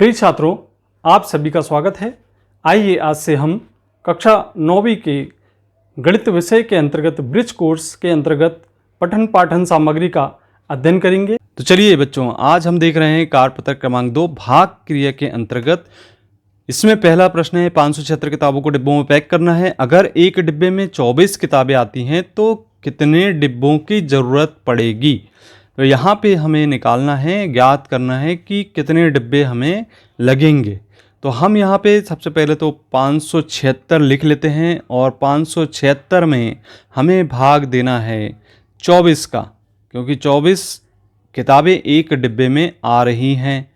प्रिय छात्रों, आप सभी का स्वागत है। आइए आज से हम कक्षा 9वीं के गणित विषय के अंतर्गत ब्रिज कोर्स के अंतर्गत पठन पाठन सामग्री का अध्ययन करेंगे। तो चलिए बच्चों, आज हम देख रहे हैं कार्यपत्र क्रमांक 2 भाग क्रिया के अंतर्गत। इसमें पहला प्रश्न है 576 किताबों को डिब्बों में पैक करना है। अगर एक डिब्बे में 24 किताबें आती हैं तो कितने डिब्बों की ज़रूरत पड़ेगी। तो यहाँ पे हमें निकालना है, ज्ञात करना है कि कितने डिब्बे हमें लगेंगे। तो हम यहाँ पे सबसे पहले तो 576 लिख लेते हैं और 576 में हमें भाग देना है 24 का, क्योंकि 24 किताबें एक डिब्बे में आ रही हैं।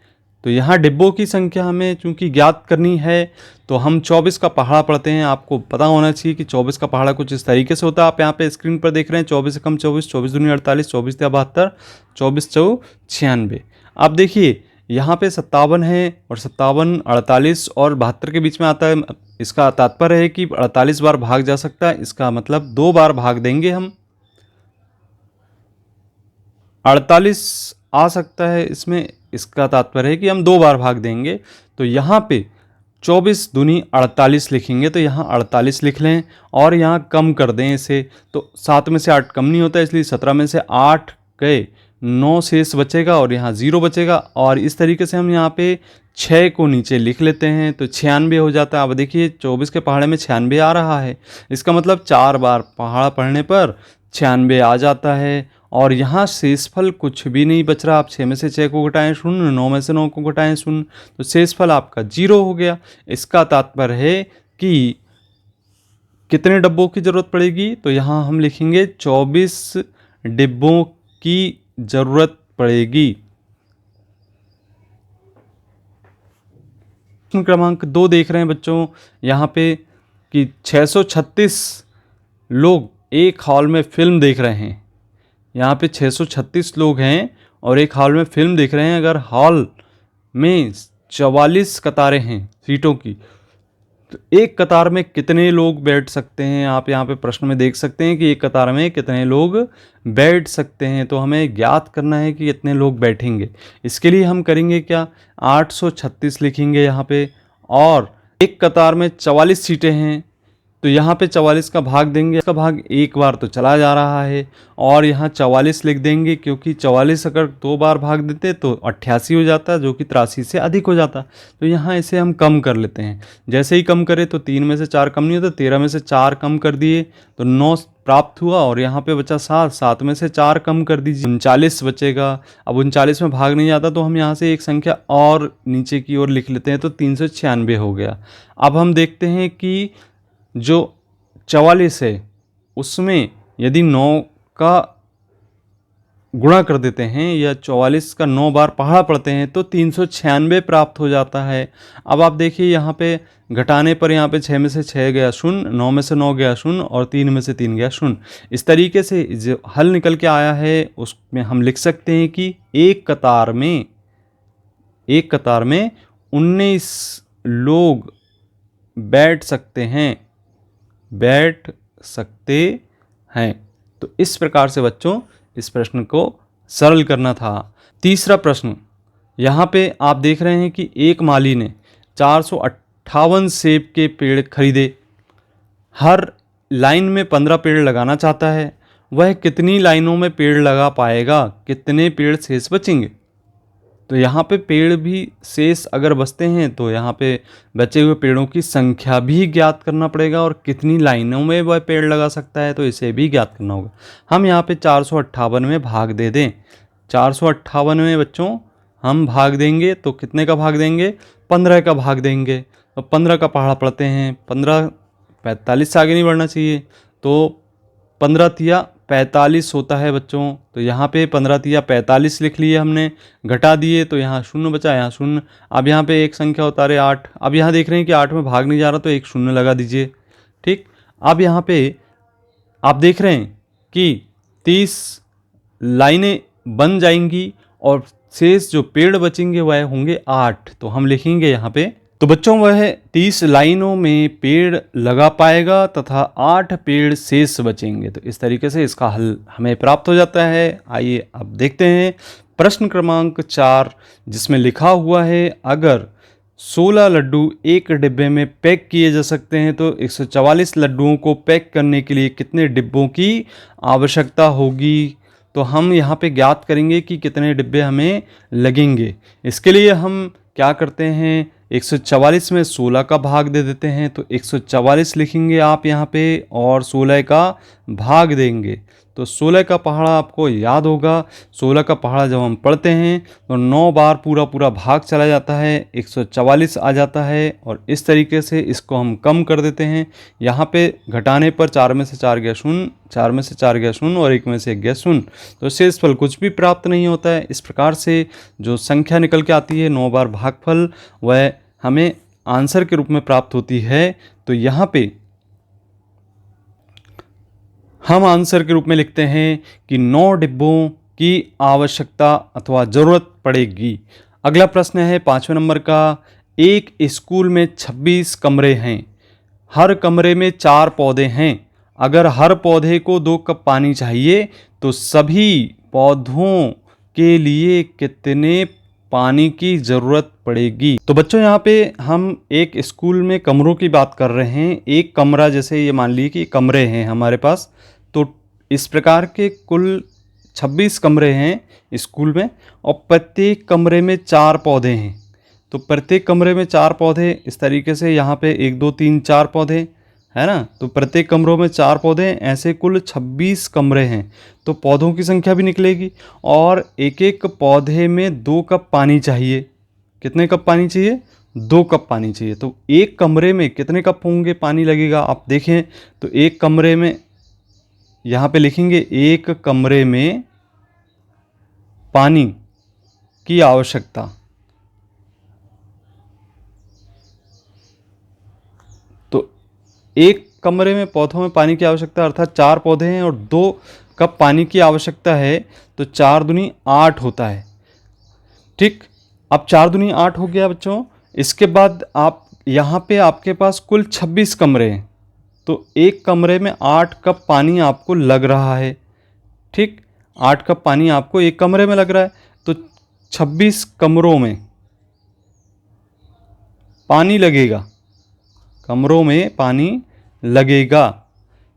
तो यहाँ डिब्बों की संख्या हमें चूँकि ज्ञात करनी है तो हम 24 का पहाड़ा पढ़ते हैं। आपको पता होना चाहिए कि 24 का पहाड़ा कुछ इस तरीके से होता है। आप यहाँ पे स्क्रीन पर देख रहे हैं 24 से कम 24, 24 दूनी 48, 24 या 72, 24 चौ 96। आप देखिए यहाँ पे 57 है और 57, 48 और 72 के बीच में आता है। इसका तात्पर्य है कि 48 बार भाग जा सकता है। इसका मतलब 2 बार भाग देंगे हम। 48 आ सकता है इसमें, इसका तात्पर्य है कि हम 2 बार भाग देंगे। तो यहाँ पे 24 दूनी 48 लिखेंगे, तो यहाँ 48 लिख लें और यहाँ कम कर दें इसे। तो 7 में से 8 कम नहीं होता, इसलिए 17 में से 8 गए, 9 शेष बचेगा और यहाँ 0 बचेगा। और इस तरीके से हम यहाँ पे 6 को नीचे लिख लेते हैं तो 96 हो जाता है। अब देखिए 24 के पहाड़े में 96 आ रहा है, इसका मतलब 4 बार पहाड़ा पढ़ने पर 96 आ जाता है। और यहाँ शेषफल कुछ भी नहीं बच रहा। आप 6 में से 6 को घटाएं 0, 9 में से 9 को घटाएं 0, तो शेषफल आपका 0 हो गया। इसका तात्पर्य है कि कितने डिब्बों की ज़रूरत पड़ेगी। तो यहाँ हम लिखेंगे 24 डिब्बों की ज़रूरत पड़ेगी। प्रश्न क्रमांक 2 देख रहे हैं बच्चों यहाँ पे कि 636 लोग एक हॉल में फिल्म देख रहे हैं। यहाँ पे 636 लोग हैं और एक हॉल में फिल्म देख रहे हैं। अगर हॉल में 44 कतारें हैं सीटों की, तो एक कतार में कितने लोग बैठ सकते हैं। आप यहाँ पे प्रश्न में देख सकते हैं कि एक कतार में कितने लोग बैठ सकते हैं। तो हमें ज्ञात करना है कि कितने लोग बैठेंगे। इसके लिए हम करेंगे क्या, 836 लिखेंगे यहाँ पे। और एक कतार में 44 सीटें हैं तो यहाँ पे 44 का भाग देंगे। इसका भाग एक बार तो चला जा रहा है और यहाँ 44 लिख देंगे, क्योंकि 44 अगर 2 बार भाग देते तो 88 हो जाता, जो कि 83 से अधिक हो जाता। तो यहाँ इसे हम कम कर लेते हैं। जैसे ही कम करें तो 3 में से 4 कम नहीं होता, 13 में से 4 कम कर दिए तो 9 प्राप्त हुआ और यहाँ पे बचा 7, 7 में से 4 कम कर दीजिए, 39 बचेगा। अब 39 में भाग नहीं आता तो हम यहाँ से एक संख्या और नीचे की ओर लिख लेते हैं, तो 396 हो गया। अब हम देखते हैं कि जो 44 है उसमें यदि 9 का गुणा कर देते हैं या 44 का 9 बार पहाड़ा पढ़ते हैं तो 396 प्राप्त हो जाता है। अब आप देखिए यहाँ पे घटाने पर यहाँ पे 6 में से 6 गया 0, 9 में से 9 गया 0 और 3 में से 3 गया 0। इस तरीके से जो हल निकल के आया है उसमें हम लिख सकते हैं कि एक कतार में 19 लोग बैठ सकते हैं। तो इस प्रकार से बच्चों इस प्रश्न को सरल करना था। तीसरा प्रश्न, यहाँ पे आप देख रहे हैं कि एक माली ने 458 सेब के पेड़ खरीदे। हर लाइन में 15 पेड़ लगाना चाहता है। वह कितनी लाइनों में पेड़ लगा पाएगा, कितने पेड़ शेष बचेंगे। तो यहाँ पे पेड़ भी शेष अगर बचते हैं तो यहाँ पे बचे हुए पेड़ों की संख्या भी ज्ञात करना पड़ेगा और कितनी लाइनों में वह पेड़ लगा सकता है तो इसे भी ज्ञात करना होगा। हम यहाँ पे 458 में भाग दे दें। 458 में बच्चों हम भाग देंगे तो कितने का भाग देंगे, 15 का भाग देंगे। तो 15 का पहाड़ा पढ़ते हैं, 15 45 से आगे नहीं बढ़ना चाहिए, तो 15 तिया 45 होता है बच्चों। तो यहाँ पे 15 तिया 45 लिख लिए हमने, घटा दिए तो यहाँ 0 बचा, यहाँ 0। अब यहाँ पे एक संख्या उतारे 8। अब यहाँ देख रहे हैं कि 8 में भाग नहीं जा रहा तो एक 0 लगा दीजिए। ठीक, अब यहाँ पे आप देख रहे हैं कि 30 लाइनें बन जाएंगी और शेष जो पेड़ बचेंगे वह होंगे 8। तो हम लिखेंगे यहाँ पे, तो बच्चों वह 30 लाइनों में पेड़ लगा पाएगा तथा 8 पेड़ शेष बचेंगे। तो इस तरीके से इसका हल हमें प्राप्त हो जाता है। आइए अब देखते हैं प्रश्न क्रमांक 4, जिसमें लिखा हुआ है अगर 16 लड्डू एक डिब्बे में पैक किए जा सकते हैं, तो 144 लड्डुओं को पैक करने के लिए कितने डिब्बों की आवश्यकता होगी? तो हम यहाँ पे ज्ञात करेंगे कि कितने डिब्बे हमें लगेंगे। इसके लिए हम क्या करते हैं, 144 में 16 का भाग दे देते हैं, तो 144 लिखेंगे आप यहाँ पे और 16 का भाग देंगे। तो 16 का पहाड़ा आपको याद होगा, 16 का पहाड़ा जब हम पढ़ते हैं तो 9 बार पूरा पूरा भाग चला जाता है, 144 आ जाता है। और इस तरीके से इसको हम कम कर देते हैं। यहाँ पे घटाने पर 4 में से 4 गया शून्य, 4 में से 4 गया शून्य और 1 में से 1 गया शून्य, तो शेषफल कुछ भी प्राप्त नहीं होता है। इस प्रकार से जो संख्या निकल के आती है 9 बार भागफल, वह हमें आंसर के रूप में प्राप्त होती है। तो यहाँ पे हम आंसर के रूप में लिखते हैं कि 9 डिब्बों की आवश्यकता अथवा ज़रूरत पड़ेगी। अगला प्रश्न है 5वें नंबर का, एक स्कूल में 26 कमरे हैं, हर कमरे में 4 पौधे हैं। अगर हर पौधे को 2 कप पानी चाहिए तो सभी पौधों के लिए कितने पानी की ज़रूरत पड़ेगी? तो बच्चों यहाँ पे हम एक स्कूल में कमरों की बात कर रहे हैं। एक कमरा, जैसे ये मान लीजिए कि कमरे हैं हमारे पास, तो इस प्रकार के कुल 26 कमरे हैं स्कूल में और प्रत्येक कमरे में 4 पौधे हैं। तो प्रत्येक कमरे में 4 पौधे, इस तरीके से यहाँ पे 1 2 3 4 पौधे है ना, तो प्रत्येक कमरों में 4 पौधे, ऐसे कुल 26 कमरे हैं। तो पौधों की संख्या भी निकलेगी और एक एक पौधे में 2 कप पानी चाहिए। कितने कप पानी चाहिए? 2 कप पानी चाहिए। तो एक कमरे में कितने कप होंगे, पानी लगेगा? आप देखें तो एक कमरे में, यहाँ पे लिखेंगे एक कमरे में पानी की आवश्यकता। तो एक कमरे में पौधों में पानी की आवश्यकता, अर्थात 4 पौधे हैं और 2 कप पानी की आवश्यकता है, तो 4 दूनी 8 होता है। ठीक, अब 4 दूनी 8 हो गया बच्चों। इसके बाद आप यहाँ पे आपके पास कुल 26 कमरे हैं, तो एक कमरे में 8 कप पानी आपको लग रहा है। ठीक, 8 कप पानी आपको एक कमरे में लग रहा है, तो 26 कमरों में पानी लगेगा, कमरों में पानी लगेगा।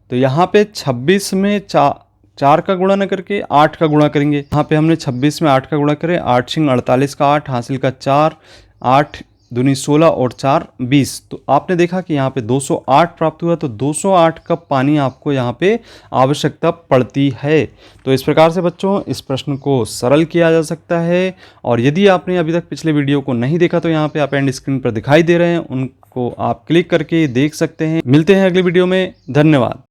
तो यहाँ पे 26 में 4 का गुणा न करके 8 का गुणा करेंगे। यहाँ पे हमने 26 में 8 का गुणा करें, 8 सिंह 48 का 8 हासिल का 4, 8 दूनी 16 और 4 20। तो आपने देखा कि यहाँ पे 208 प्राप्त हुआ। तो 208 कप पानी आपको यहाँ पे आवश्यकता पड़ती है। तो इस प्रकार से बच्चों इस प्रश्न को सरल किया जा सकता है। और यदि आपने अभी तक पिछले वीडियो को नहीं देखा तो यहाँ पे आप एंड स्क्रीन पर दिखाई दे रहे हैं, उनको आप क्लिक करके देख सकते हैं। मिलते हैं अगली वीडियो में, धन्यवाद।